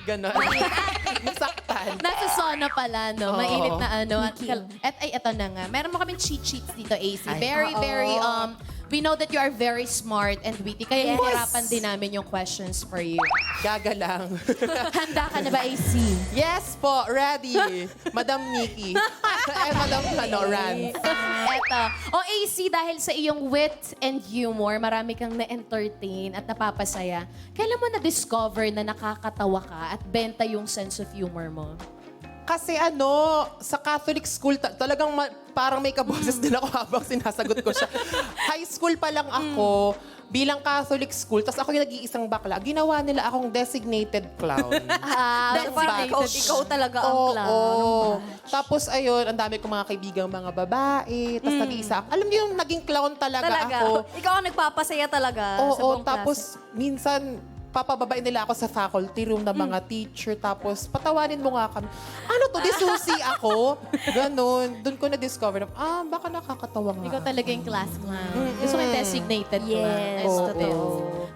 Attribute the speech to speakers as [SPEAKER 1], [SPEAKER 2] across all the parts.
[SPEAKER 1] Ganon. Nasaktan.
[SPEAKER 2] Nasa sauna pala, no?
[SPEAKER 1] Oo.
[SPEAKER 2] Mainit na ano.
[SPEAKER 3] Kikill.
[SPEAKER 2] Eto na nga. Meron mo kaming cheat sheets dito, AC.
[SPEAKER 1] Ay,
[SPEAKER 2] Very,
[SPEAKER 3] oo.
[SPEAKER 2] very, we know that you are very smart and witty. Kaya
[SPEAKER 3] Yes.
[SPEAKER 2] hihirapan din namin yung questions for you.
[SPEAKER 1] Gaga lang.
[SPEAKER 2] Handa ka na ba, AC?
[SPEAKER 1] Yes po, ready. Madam Nikki. Madam Rans.
[SPEAKER 2] Eto. O AC, dahil sa iyong wit and humor, marami kang na-entertain at napapasaya. Kailan mo na-discover na nakakatawa ka at benta yung sense of humor mo?
[SPEAKER 1] Kasi sa Catholic school, talagang parang may kaboses din ako habang sinasagot ko siya. High school pa lang ako, bilang Catholic school, tapos ako yung nag-iisang bakla, ginawa nila akong designated clown.
[SPEAKER 3] So parang ikaw talaga ang
[SPEAKER 1] Oo.
[SPEAKER 3] clown.
[SPEAKER 1] Tapos ayun, ang dami kong mga kaibigang mga babae, tapos nag-iisa ako. Alam niyo yung naging clown talaga ako.
[SPEAKER 3] Ikaw ang nagpapasaya talaga sa
[SPEAKER 1] Oo,
[SPEAKER 3] buong
[SPEAKER 1] tapos minsan papababain nila ako sa faculty room ng mga teacher, tapos patawanin mo nga kami. Ano to, di susi ako? Ganon. Doon ko na-discover na, baka nakakatawa nga.
[SPEAKER 2] Ikaw talaga yung class clown. Gusto ko yung designated clown.
[SPEAKER 3] Yes,
[SPEAKER 2] Nice to
[SPEAKER 1] oo.
[SPEAKER 2] this.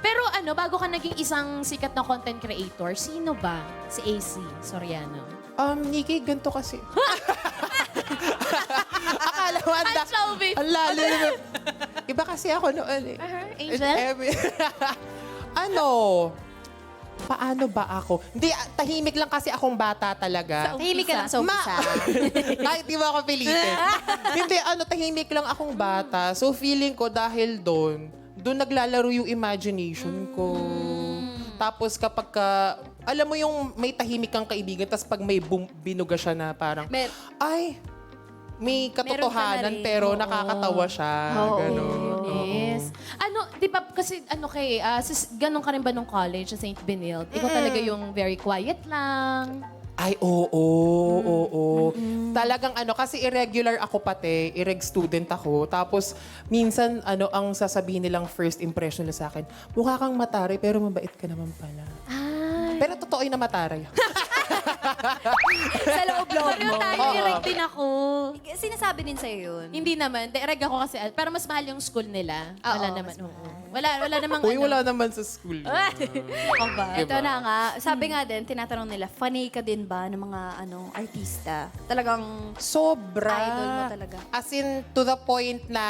[SPEAKER 2] Pero bago ka naging isang sikat na content creator, sino ba si AC Soriano?
[SPEAKER 1] Nikki, ganito kasi. Akala mo,
[SPEAKER 2] Ang showbiz.
[SPEAKER 1] ang lalo. Iba kasi ako noon eh.
[SPEAKER 2] Angel?
[SPEAKER 1] Paano ba ako? Hindi, tahimik lang kasi akong bata talaga.
[SPEAKER 3] Tahimik ka lang sa umpisa.
[SPEAKER 1] Kahit di ba ako pilitin. Hindi, tahimik lang akong bata. So feeling ko dahil doon naglalaro yung imagination ko. Tapos kapag alam mo yung may tahimik kang kaibigan, tapos pag may binuga siya na parang, ay, may katotohanan
[SPEAKER 3] rin.
[SPEAKER 1] pero
[SPEAKER 3] Oo.
[SPEAKER 1] nakakatawa siya.
[SPEAKER 3] Oo.
[SPEAKER 1] Ganon.
[SPEAKER 2] Yes. Di ba, kasi ganun ka rin ba nung college sa St. Benilde? Ikaw talaga yung very quiet lang.
[SPEAKER 1] Ay, oo. Talagang kasi irregular ako pati, irreg student ako. Tapos, minsan, ang sasabihin nilang first impression nila sa akin, mukha kang mataray, pero mabait ka naman pala.
[SPEAKER 2] Ay.
[SPEAKER 1] Pero totoo yung na mataray.
[SPEAKER 3] Sa loob-loob
[SPEAKER 2] Pareho
[SPEAKER 3] mo.
[SPEAKER 2] tayo, ireg din ako.
[SPEAKER 3] Sinasabi din sa'yo yun.
[SPEAKER 2] Hindi naman. Ireg ako kasi, pero mas mahal yung school nila. Wala
[SPEAKER 3] Oo,
[SPEAKER 2] naman.
[SPEAKER 3] mas
[SPEAKER 2] Oo. Wala namang
[SPEAKER 1] Uy, wala naman sa school.
[SPEAKER 3] Ako ba? Ito
[SPEAKER 1] Diba?
[SPEAKER 3] na nga, sabi nga din, tinatanong nila, fanay ka din ba ng mga artista? Talagang
[SPEAKER 1] Sobra.
[SPEAKER 3] Idol mo talaga.
[SPEAKER 1] As in, to the point na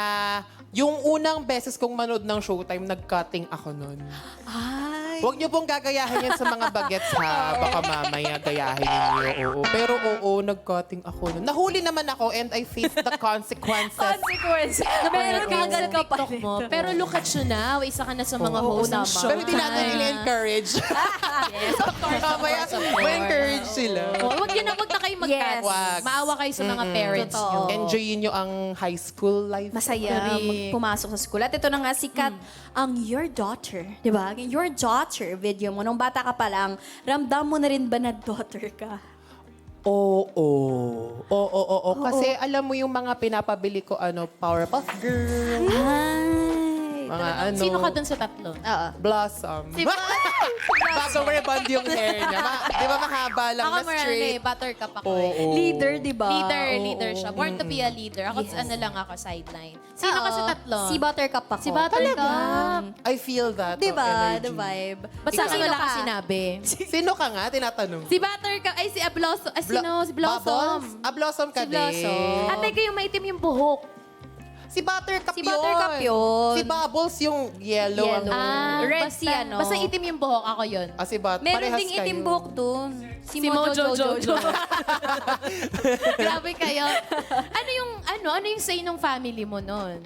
[SPEAKER 1] yung unang beses kong manood ng Showtime, nag-cutting ako nun.
[SPEAKER 3] ay,
[SPEAKER 1] Huwag niyo pong gagayahin yan sa mga bagets ha. Baka mamaya gayahin niyo. Oo. Pero nag-cutting ako nun. Nahuli naman ako and I faced the consequences.
[SPEAKER 3] consequence. Meron ka agad ka pa.
[SPEAKER 2] TikTok mo. Pero look at you now. Isa ka na sa mga host ng show.
[SPEAKER 1] Pero di natin in-encourage.
[SPEAKER 2] Yes, of course.
[SPEAKER 1] Mamaya, ma-encourage sila.
[SPEAKER 2] Wag na kayo mag-cut.
[SPEAKER 3] Yes.
[SPEAKER 1] Wag.
[SPEAKER 2] Maawa kayo sa mga parents
[SPEAKER 3] Totoo.
[SPEAKER 2] nyo.
[SPEAKER 1] Enjoyin nyo ang high school life.
[SPEAKER 3] Masaya
[SPEAKER 2] Correct.
[SPEAKER 3] pumasok sa school. At ito na nga, sikat ang Your Daughter. Di ba? Your Daughter video mo. Nung bata ka pa lang, ramdam mo na rin ba na daughter ka?
[SPEAKER 1] Oo. Kasi alam mo yung mga pinapabili ko, Powerpuff Girl,
[SPEAKER 3] Ay.
[SPEAKER 1] mga
[SPEAKER 2] Sino ka dun sa tatlo?
[SPEAKER 3] Oo.
[SPEAKER 1] Blossom.
[SPEAKER 2] Si
[SPEAKER 1] Bago rebond yung hair niya. Di ba mahaba lang
[SPEAKER 2] Ako
[SPEAKER 1] na straight?
[SPEAKER 2] buttercup ako
[SPEAKER 1] Oo.
[SPEAKER 3] Leader, di ba?
[SPEAKER 2] Leader siya. Born to be a leader. Ako,
[SPEAKER 3] Yes.
[SPEAKER 2] lang ako, sideline. Sino ka sa
[SPEAKER 3] Oo.
[SPEAKER 2] tatlo?
[SPEAKER 3] Si Buttercup ako.
[SPEAKER 2] Si Buttercup.
[SPEAKER 1] I feel that.
[SPEAKER 3] Di ba?
[SPEAKER 1] energy.
[SPEAKER 3] The vibe.
[SPEAKER 2] Ba't sa akin
[SPEAKER 3] Sino
[SPEAKER 2] wala
[SPEAKER 3] ka?
[SPEAKER 2] ka sinabi?
[SPEAKER 1] Sino ka nga? Tinatanong.
[SPEAKER 2] Si Buttercup. Ay, si Blossom. Ay, sino? Si Blossom.
[SPEAKER 1] Bubbles? Blossom ka
[SPEAKER 2] Si Blossom.
[SPEAKER 1] din.
[SPEAKER 2] At may kayong maitim yung buhok.
[SPEAKER 1] Si Buttercup
[SPEAKER 3] Si Buttercup yun.
[SPEAKER 1] Si Bubbles yung yellow.
[SPEAKER 3] Yellow. Red
[SPEAKER 2] basta,
[SPEAKER 3] si ano.
[SPEAKER 2] Basta itim yung buhok. Ako yun.
[SPEAKER 1] Si
[SPEAKER 3] Meron
[SPEAKER 1] parehas
[SPEAKER 3] ding itim
[SPEAKER 1] kayo.
[SPEAKER 3] buhok dun.
[SPEAKER 2] Si Mojo Jojo. Grabe kayo. Ano yung say ng family mo nun?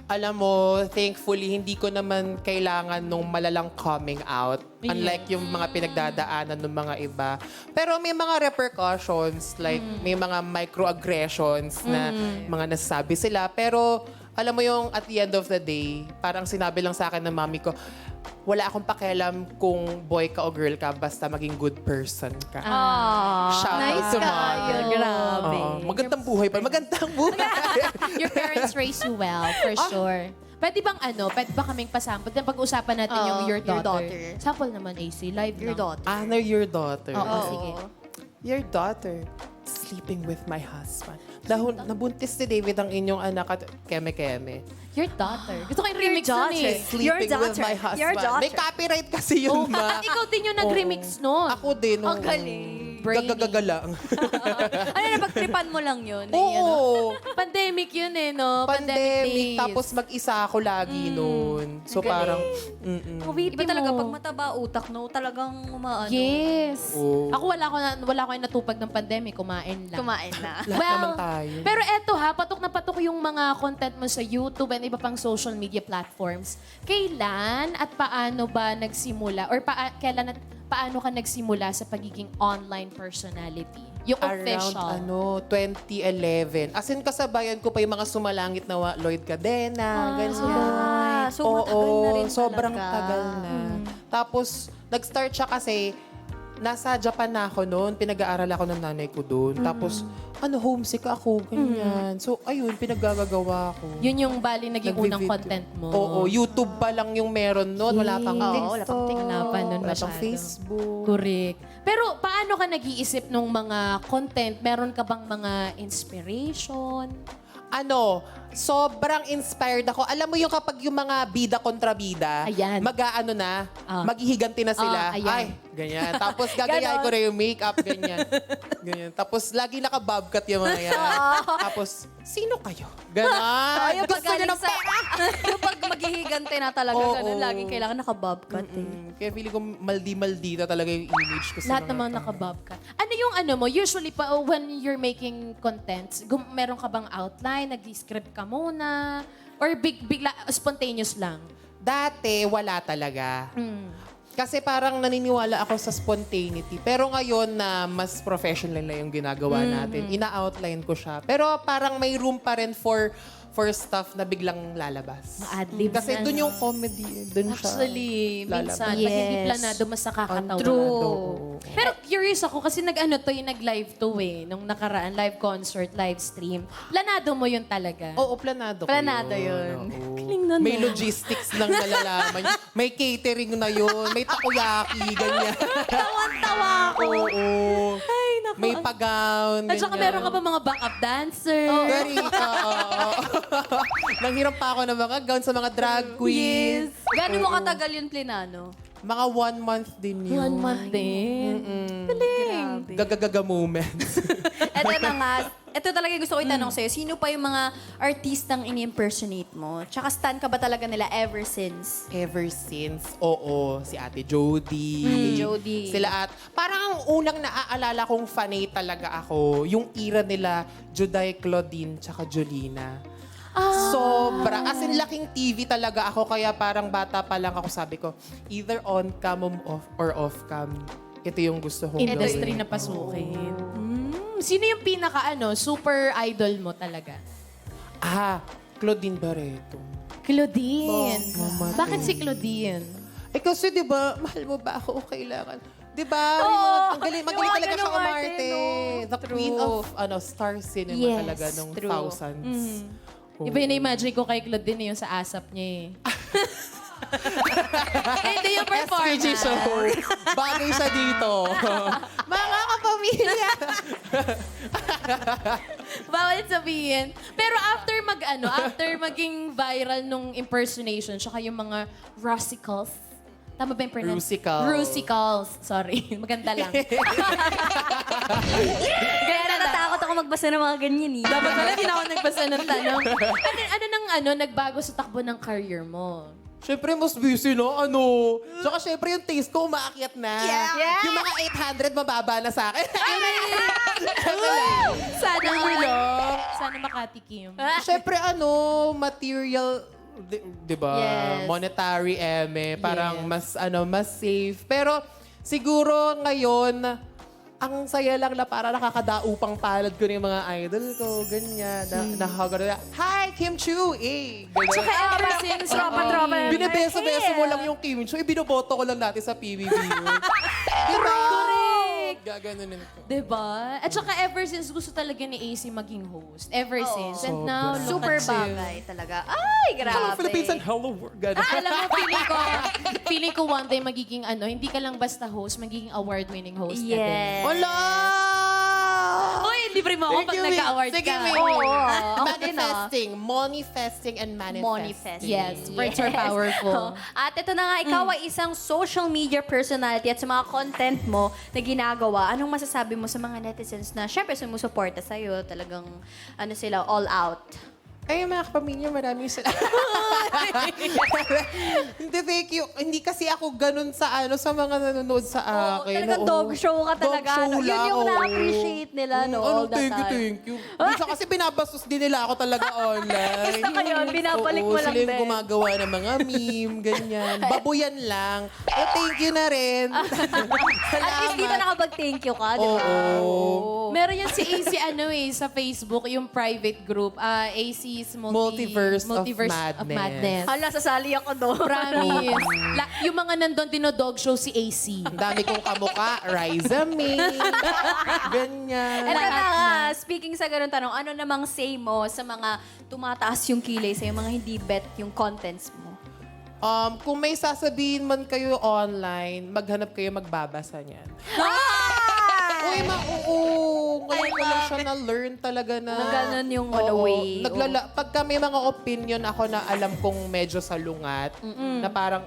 [SPEAKER 1] Alam mo, thankfully, hindi ko naman kailangan nung malalang coming out. Unlike yung mga pinagdadaanan ng mga iba. Pero may mga repercussions, like may mga microaggressions na mga nasasabi sila. Pero alam mo yung at the end of the day, parang sinabi lang sa akin ng mami ko, wala akong pakialam kung boy ka o girl ka, basta maging good person ka. Shout out
[SPEAKER 3] Nice
[SPEAKER 1] to
[SPEAKER 3] ka.
[SPEAKER 1] mom.
[SPEAKER 3] Grabe.
[SPEAKER 1] Oo, magandang buhay pa. Magandang buhay.
[SPEAKER 2] Your parents raised you well, for sure. Pwede bang pwede ba kaming pasample? Then pag-usapan natin yung your
[SPEAKER 3] Your
[SPEAKER 2] daughter.
[SPEAKER 3] daughter.
[SPEAKER 2] Sample naman, AC. Live
[SPEAKER 3] Your
[SPEAKER 2] lang.
[SPEAKER 3] daughter.
[SPEAKER 1] Honor your daughter.
[SPEAKER 2] Oo, sige.
[SPEAKER 1] Your daughter sleeping with my husband. Nabuntis si David ang inyong anak at keme-keme.
[SPEAKER 2] Your daughter. Gusto ko yung remix nun
[SPEAKER 3] daughter.
[SPEAKER 2] eh.
[SPEAKER 1] Sleeping
[SPEAKER 3] Your
[SPEAKER 1] with my
[SPEAKER 3] daughter.
[SPEAKER 1] husband.
[SPEAKER 3] Your daughter.
[SPEAKER 1] May copyright kasi
[SPEAKER 2] Oh,
[SPEAKER 1] yun ba?
[SPEAKER 2] at ikaw din yung nag-remix nun.
[SPEAKER 1] Ako din.
[SPEAKER 3] Ang galing.
[SPEAKER 2] Brainy.
[SPEAKER 1] Gagagaga lang.
[SPEAKER 3] Ano na, pagtripan mo lang yun?
[SPEAKER 1] Oo.
[SPEAKER 2] Pandemic yun eh, no?
[SPEAKER 1] Pandemic.
[SPEAKER 2] days.
[SPEAKER 1] Tapos mag-isa ako lagi noon. So
[SPEAKER 3] Ang galing.
[SPEAKER 1] parang,
[SPEAKER 3] Iba talaga, pag mataba utak, no? Talagang umaano.
[SPEAKER 2] Yes.
[SPEAKER 1] Oo.
[SPEAKER 2] Ako wala ko yung natupag ng pandemic, kumain lang.
[SPEAKER 3] Kumain na.
[SPEAKER 1] lahat naman tayo.
[SPEAKER 2] Pero eto ha, patok na patok yung mga content mo sa YouTube and iba pang social media platforms. Kailan at paano ba nagsimula? Or kailan at paano ka nagsimula sa pagiging online personality? Yung official.
[SPEAKER 1] Around 2011. As in, kasabayan ko pa yung mga sumalangit na Lloyd Cadena, ganyan.
[SPEAKER 3] So, matagal na rin
[SPEAKER 1] sobrang
[SPEAKER 3] talaga.
[SPEAKER 1] tagal na. Tapos, nag-start siya kasi nasa Japan na ako noon. Pinag-aaral ako ng nanay ko doon. Tapos, homesick ako, ganyan. So, ayun, pinaggagawa ko.
[SPEAKER 2] Yun yung bali naging unang
[SPEAKER 1] Nagvi-video.
[SPEAKER 2] content mo.
[SPEAKER 1] Oo, YouTube pa lang yung meron noon. Wala pang
[SPEAKER 2] Yes.
[SPEAKER 1] TikTok.
[SPEAKER 3] wala pang TikTok.
[SPEAKER 2] Wala pa nun
[SPEAKER 1] Wala pang
[SPEAKER 2] masyado.
[SPEAKER 1] Facebook.
[SPEAKER 2] Correct. Pero paano ka nag-iisip ng mga content? Meron ka bang mga inspiration?
[SPEAKER 1] Sobrang inspired ako. Alam mo yung kapag yung mga bida kontra bida,
[SPEAKER 2] Ayan.
[SPEAKER 1] mag-aano na,
[SPEAKER 2] Ah.
[SPEAKER 1] maghihiganti na sila.
[SPEAKER 2] Ayan.
[SPEAKER 1] Ay, ganyan. Tapos gagayahin ko na yung makeup, ganyan. Ganyan. Tapos lagi naka-bobcat yung mga yan. Tapos, sino kayo? Ganon.
[SPEAKER 3] Yung
[SPEAKER 1] Gusto niyo ng pera?
[SPEAKER 3] yung pag maghihigante na talaga,
[SPEAKER 1] Oo.
[SPEAKER 3] ganun, laging kailangan naka-bobcat eh.
[SPEAKER 1] Kaya feeling ko maldi-maldita talaga yung image ko sa
[SPEAKER 2] Lahat
[SPEAKER 1] mga
[SPEAKER 2] naman
[SPEAKER 1] tao.
[SPEAKER 2] nakabob ka. Ano yung mo? Usually pa when you're making contents, meron ka bang outline? Nag-script ka muna? Or bigla, spontaneous lang?
[SPEAKER 1] Dati, wala talaga. Kasi parang naniniwala ako sa spontaneity. Pero ngayon na mas professional na yung ginagawa natin, ina-outline ko siya. Pero parang may room pa rin for stuff na biglang lalabas.
[SPEAKER 2] Ma-adlibs
[SPEAKER 1] Kasi
[SPEAKER 2] na,
[SPEAKER 1] doon
[SPEAKER 2] no?
[SPEAKER 1] yung comedy. Doon siya
[SPEAKER 2] Actually, minsan,
[SPEAKER 1] lalabas.
[SPEAKER 2] pag hindi
[SPEAKER 3] Yes.
[SPEAKER 2] planado, mas nakakatawa.
[SPEAKER 1] True.
[SPEAKER 2] Pero curious ako kasi yung nag-live to eh, nung nakaraan, live concert, live stream. Planado mo yun talaga.
[SPEAKER 1] Oo, planado ko
[SPEAKER 3] Planado yun.
[SPEAKER 1] Oo.
[SPEAKER 2] Galing nun,
[SPEAKER 1] May
[SPEAKER 2] ah.
[SPEAKER 1] logistics ng nalalaman. May catering na yun. May takoyaki, ganyan.
[SPEAKER 3] Tawan-tawa ako.
[SPEAKER 1] Oo.
[SPEAKER 2] Ay, naku.
[SPEAKER 1] May pag-gown,
[SPEAKER 2] At saka meron ka pa mga backup dancer.
[SPEAKER 1] Very, Nanghiram pa ako ng mga gown sa mga drag queens.
[SPEAKER 3] Gano'n mo katagal yun, Plinano?
[SPEAKER 1] Mga 1 month din yun.
[SPEAKER 2] 1 month din. Galing.
[SPEAKER 1] Gagagaga moments.
[SPEAKER 3] Eto na nga, ito talaga yung gusto ko itanong sa'yo. Sino pa yung mga artistang ini-impersonate mo? Tsaka stan ka ba talaga nila ever since?
[SPEAKER 1] Ever since, oo, si Ate Jody.
[SPEAKER 3] Ate Jody.
[SPEAKER 1] Sila at, parang ang unang naaalala kong fanay talaga ako, yung era nila, Juday Claudine, tsaka Jolina. Sobra. As in, laking TV talaga ako. Kaya parang bata pa lang ako, sabi ko, either on cam or off cam. Ito yung gusto kong
[SPEAKER 2] Industry
[SPEAKER 1] gawin.
[SPEAKER 2] na pasukin. Sino yung pinaka super idol mo talaga?
[SPEAKER 1] Claudine Barreto.
[SPEAKER 2] Claudine.
[SPEAKER 1] Mama,
[SPEAKER 2] Bakit si Claudine?
[SPEAKER 1] Kasi di ba, mahal mo ba ako o kailangan? Di ba? Ang galing, magaling talaga siya umarte. The queen of star cinema
[SPEAKER 3] Yes,
[SPEAKER 1] talaga nung
[SPEAKER 3] true.
[SPEAKER 1] thousands.
[SPEAKER 2] Iba yung na-imagine ko kay Claudine yung sa asap niya eh. Hindi yung performance.
[SPEAKER 1] SPG show. Bagay siya dito. Mga kapamilya.
[SPEAKER 2] Bawal sabihin. Pero after maging viral nung impersonation, tsaka yung mga rusicals. Tama ba yung pronounce?
[SPEAKER 1] Rusicals.
[SPEAKER 2] Rusicals. Sorry. Maganda lang.
[SPEAKER 3] Kaya natatakot ako magbasa ng mga ganyan eh.
[SPEAKER 2] Dapat pala hindi na ako nagbasa ng tanong. Nagbago sa takbo ng career mo?
[SPEAKER 1] Siyempre, mas busy, no? Tsaka siyempre, yung taste ko umaakyat na.
[SPEAKER 3] Yeah.
[SPEAKER 1] Yung mga 800, mababa na sa akin.
[SPEAKER 2] Sana makatikim.
[SPEAKER 1] Siyempre, material, di ba?
[SPEAKER 3] Yes.
[SPEAKER 1] Monetary, parang
[SPEAKER 2] Yes.
[SPEAKER 1] mas safe. Pero, siguro ngayon, ang saya lang na para nakakadaupang palad ko ng mga idol ko, ganyan. Nakakagano na, hi, Kim Chu! Ganyan.
[SPEAKER 2] Tsaka ever since,
[SPEAKER 3] Tropa.
[SPEAKER 1] Binabeso-beso mo lang yung Kim Chu, binoboto ko lang natin sa PBB yun. Diba?
[SPEAKER 2] Correct.
[SPEAKER 1] Gaganunin ko.
[SPEAKER 2] Diba? At saka ever since gusto talaga ni AC maging host. Ever since. And now, look
[SPEAKER 3] Super
[SPEAKER 2] at you.
[SPEAKER 3] bagay talaga. Ay, grabe.
[SPEAKER 1] Hello, Philippines and hello world. Ganun.
[SPEAKER 2] Alam mo, feeling ko one day magiging hindi ka lang basta host, magiging award-winning host ka din.
[SPEAKER 3] Yes.
[SPEAKER 1] Wala!
[SPEAKER 2] Uy, Libre mo ako pag nagka-award
[SPEAKER 1] Sige,
[SPEAKER 2] ka.
[SPEAKER 1] May.
[SPEAKER 3] Oo, ako din,
[SPEAKER 1] Manifesting. Manifesting and manifesting.
[SPEAKER 3] Manifest.
[SPEAKER 2] Yes, words are powerful.
[SPEAKER 3] At ito na nga, ikaw ay isang social media personality at sa mga content mo na ginagawa, anong masasabi mo sa mga netizens na syempre sumusuporta sa'yo, talagang ano sila, all out?
[SPEAKER 1] Ay, mga kapamilya, maraming salamat. Hindi, thank you. Hindi kasi ako ganun sa sa mga nanonood sa akin.
[SPEAKER 3] Talagang dog show ka talaga.
[SPEAKER 1] Dog show
[SPEAKER 3] no? Yun
[SPEAKER 1] lang,
[SPEAKER 3] yung
[SPEAKER 1] oo.
[SPEAKER 3] na-appreciate nila, no? All the
[SPEAKER 1] Thank you,
[SPEAKER 3] time.
[SPEAKER 1] thank you. Minsan kasi binabastos din nila ako talaga online.
[SPEAKER 3] Basta ngayon, binabalik mo lang
[SPEAKER 1] sila yung
[SPEAKER 3] din.
[SPEAKER 1] gumagawa ng mga meme, ganyan. Babuyan lang. Thank you na rin.
[SPEAKER 3] At least dito nakapag-thank you ka, di ba?
[SPEAKER 1] Oo.
[SPEAKER 2] Meron yan si AC sa Facebook, yung private group. AC's
[SPEAKER 1] Multiverse of Madness.
[SPEAKER 3] Hala, sasali ako doon.
[SPEAKER 2] Promise. Yung mga nandun dinodog show si AC.
[SPEAKER 1] Ang dami kong kamuka. Riza May. Ganyan.
[SPEAKER 3] Eto na nga, speaking sa ganun tanong, ano namang say mo sa mga tumataas yung kilay sa'yo, mga hindi bet yung contents mo?
[SPEAKER 1] Kung may sasabihin man kayo online, maghanap kayo magbabasa niyan. Uy, ngayon ko lang siya na-learn talaga na...
[SPEAKER 3] Na ganun yung
[SPEAKER 1] Oo,
[SPEAKER 3] way.
[SPEAKER 1] Pagka may mga opinion ako na alam kong medyo salungat, na parang,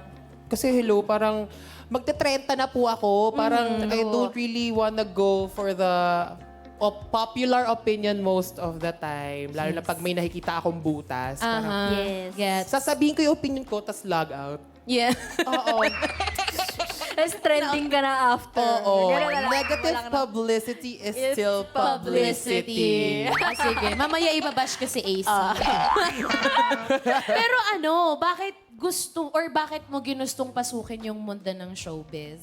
[SPEAKER 1] kasi hello, parang magte-30 na po ako. Parang I don't really wanna go for the popular opinion most of the time. Lalo na pag may nakikita akong butas. Parang,
[SPEAKER 3] Yes.
[SPEAKER 2] Get.
[SPEAKER 1] sasabihin ko yung opinion ko, tas log out.
[SPEAKER 2] Yeah.
[SPEAKER 1] Oo.
[SPEAKER 3] Tapos trending ka na after.
[SPEAKER 1] Oo.
[SPEAKER 3] Ganun na lang.
[SPEAKER 1] Negative
[SPEAKER 3] Wala ka na-
[SPEAKER 1] publicity is still publicity.
[SPEAKER 2] Sige, mamaya ibabash ka si AC. Pero bakit bakit mo ginustong pasukin yung mundo ng showbiz?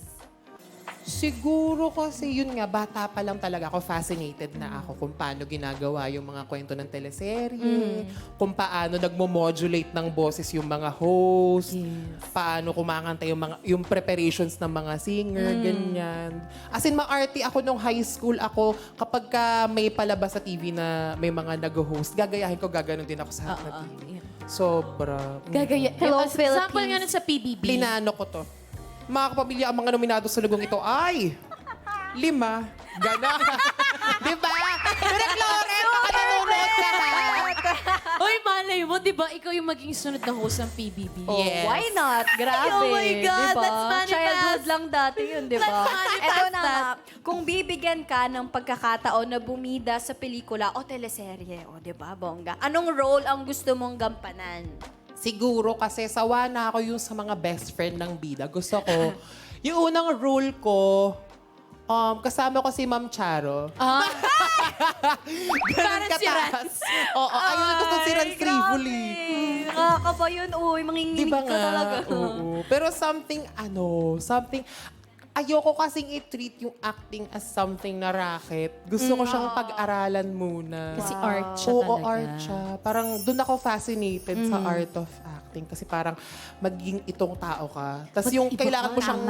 [SPEAKER 1] Siguro kasi yun nga, bata pa lang talaga ako, fascinated na ako kung paano ginagawa yung mga kwento ng teleserye, kung paano nagmo-modulate ng boses yung mga host, paano kumakanta yung preparations ng mga singer, ganyan. As in, ma-arty ako nung high school ako, kapag ka may palabas sa TV na may mga nag-host, gagayahin ko, gaganon din ako sa harap ng TV. Sobra.
[SPEAKER 2] Gagaya.
[SPEAKER 3] Hello,
[SPEAKER 2] Sample
[SPEAKER 3] Philippines.
[SPEAKER 2] nga nun sa PBB.
[SPEAKER 1] Plinano ko to. Mga kapamilya, ang mga nominado sa lugong ito ay 5. Gana. Diba? Pero Flores, baka nanonood ka na.
[SPEAKER 2] Uy, malay mo, di ba ikaw yung maging sunod na host ng PBB?
[SPEAKER 3] Oh,
[SPEAKER 1] Yes.
[SPEAKER 3] why not? Grabe.
[SPEAKER 2] Oh my God,
[SPEAKER 3] diba?
[SPEAKER 2] let's manifest.
[SPEAKER 3] Childhood lang dati yun, di ba?
[SPEAKER 2] Let's manifest
[SPEAKER 3] Eto na
[SPEAKER 2] that.
[SPEAKER 3] nga, kung bibigyan ka ng pagkakataon na bumida sa pelikula o teleserye, o di ba, bongga? Anong role ang gusto mong gampanan?
[SPEAKER 1] Siguro kasi sawa na ako yung sa mga best friend ng bida. Gusto ko, yung unang role ko, kasama ko si Ma'am Charo. Ganun
[SPEAKER 2] Parang si
[SPEAKER 1] kataas. Oo, ayun gusto si Rans Trivoli.
[SPEAKER 3] Nakakaba yun, uy. Manginginig
[SPEAKER 1] Diba
[SPEAKER 3] ka
[SPEAKER 1] nga?
[SPEAKER 3] talaga.
[SPEAKER 1] Oo. Pero something, ayoko kasing i-treat yung acting as something na racket. Gusto ko siyang pag-aralan muna.
[SPEAKER 2] Kasi art siya
[SPEAKER 1] Oo,
[SPEAKER 2] talaga.
[SPEAKER 1] art siya. Parang doon ako fascinated sa art of acting. Kasi parang maging itong tao ka. Tapos yung
[SPEAKER 2] Mag-iba
[SPEAKER 1] kailangan mo
[SPEAKER 2] ka.
[SPEAKER 1] siyang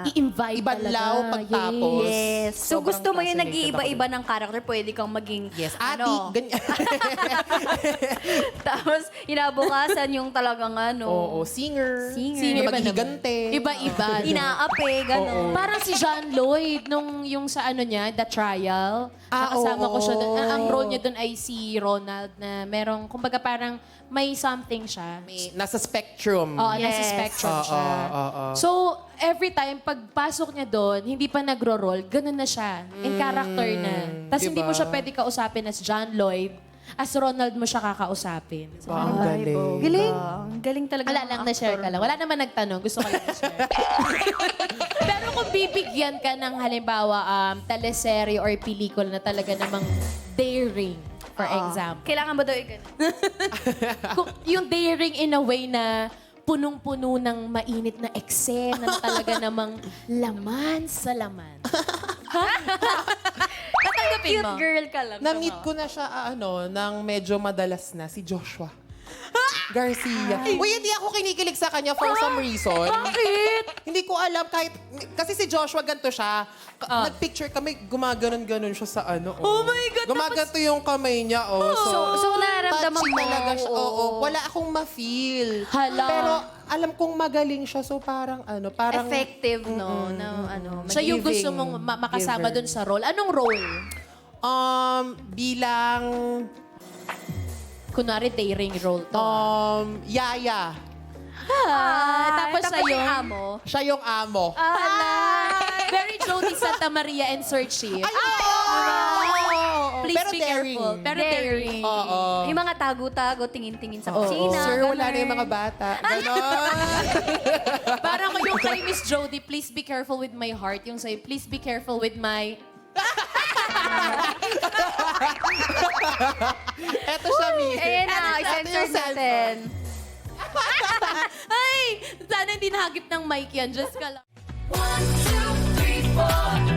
[SPEAKER 2] I-invite
[SPEAKER 1] ibanlaw
[SPEAKER 2] talaga.
[SPEAKER 1] pagtapos.
[SPEAKER 3] Yes. So,
[SPEAKER 1] Sobrang
[SPEAKER 3] gusto mo yung
[SPEAKER 1] fascinated
[SPEAKER 3] nag-iiba-iba
[SPEAKER 1] ako
[SPEAKER 3] ng character, pwede kang maging,
[SPEAKER 1] Yes,
[SPEAKER 3] ano,
[SPEAKER 1] ati, ganyan.
[SPEAKER 3] tapos, inabukasan yung talagang ano.
[SPEAKER 1] Oo, singer.
[SPEAKER 3] Singer
[SPEAKER 2] ba naman?
[SPEAKER 1] Maghihigante.
[SPEAKER 2] Iba-iba. no?
[SPEAKER 3] Inaape, gano'n.
[SPEAKER 2] Parang si John Lloyd, nung yung sa niya, The Trial.
[SPEAKER 1] Ah,
[SPEAKER 2] Nakasama ko
[SPEAKER 1] oo.
[SPEAKER 2] siya doon. Ang role niya doon ay si Ronald na merong, kumbaga parang may something siya.
[SPEAKER 1] Nasa spectrum.
[SPEAKER 2] Oo, nasa
[SPEAKER 3] Yes.
[SPEAKER 2] spectrum
[SPEAKER 1] Oo,
[SPEAKER 2] siya.
[SPEAKER 1] oo.
[SPEAKER 2] So, every time, pagpasok niya doon, hindi pa nagro-roll, ganun na siya. In character na. Tapos hindi mo
[SPEAKER 1] diba?
[SPEAKER 2] siya pwede kausapin as John Lloyd. As Ronald mo siya kakausapin. So,
[SPEAKER 1] Ang galing.
[SPEAKER 3] Galing. Galing talaga.
[SPEAKER 2] wala
[SPEAKER 3] ng
[SPEAKER 2] lang,
[SPEAKER 3] actor.
[SPEAKER 2] na-share ka lang. Wala naman nagtanong. Gusto ko lang na-share. Pero kung bibigyan ka ng halimbawa, teleserye or pelikula na talaga namang daring, for example.
[SPEAKER 3] Kailangan ba daw i-ganun?
[SPEAKER 2] Yung daring in a way na punong-puno ng mainit na eksena na talaga namang laman sa laman. Tatanggapin mo?
[SPEAKER 3] Cute girl ka lang.
[SPEAKER 1] Na-meet ko na siya, nang medyo madalas na, si Joshua Garcia. Uy, hindi ako kinikilig sa kanya for some reason.
[SPEAKER 2] Bakit?
[SPEAKER 1] Hindi ko alam kasi si Joshua ganito siya. Nag-picture kami, gumaganon-ganon siya sa
[SPEAKER 2] Oh my God,
[SPEAKER 1] Gumaganto yung kamay niya,
[SPEAKER 3] So, nararamdaman
[SPEAKER 1] touchy
[SPEAKER 3] mo.
[SPEAKER 1] talaga siya. Oo,
[SPEAKER 3] Oo.
[SPEAKER 1] wala akong ma-feel.
[SPEAKER 2] Hala.
[SPEAKER 1] Pero alam kong magaling siya, so parang parang
[SPEAKER 3] Effective, no? Na, ano,
[SPEAKER 2] Siya yung gusto
[SPEAKER 1] Giving
[SPEAKER 2] mong makasama
[SPEAKER 1] giver.
[SPEAKER 2] dun sa role. Anong role?
[SPEAKER 1] Bilang
[SPEAKER 2] Kunwari, daring role to.
[SPEAKER 1] yaya.
[SPEAKER 2] Tapos
[SPEAKER 3] yung
[SPEAKER 2] sa'yo,
[SPEAKER 3] amo.
[SPEAKER 1] Siya yung amo.
[SPEAKER 2] very Jody Santa Maria and Sir Chief. Please
[SPEAKER 1] Pero
[SPEAKER 2] be
[SPEAKER 1] daring.
[SPEAKER 2] careful. Pero daring.
[SPEAKER 1] Oo.
[SPEAKER 3] Yung mga tago-tago, tingin-tingin sa
[SPEAKER 2] Oo.
[SPEAKER 3] kusina.
[SPEAKER 1] Sir, wala na
[SPEAKER 3] ganun.
[SPEAKER 1] yung mga bata. Ganon.
[SPEAKER 2] Parang yung kay Miss Jody, please be careful with my heart. Yung sa'yo, please be careful with my...
[SPEAKER 1] Eto siya, Mi.
[SPEAKER 3] Ayan na,
[SPEAKER 1] Eto
[SPEAKER 3] i-censor
[SPEAKER 1] yung cellphone.
[SPEAKER 3] natin.
[SPEAKER 2] Ay! Sana hindi nahagip ng mic yan. Just ka lang.
[SPEAKER 4] 1, 2, 3, 4.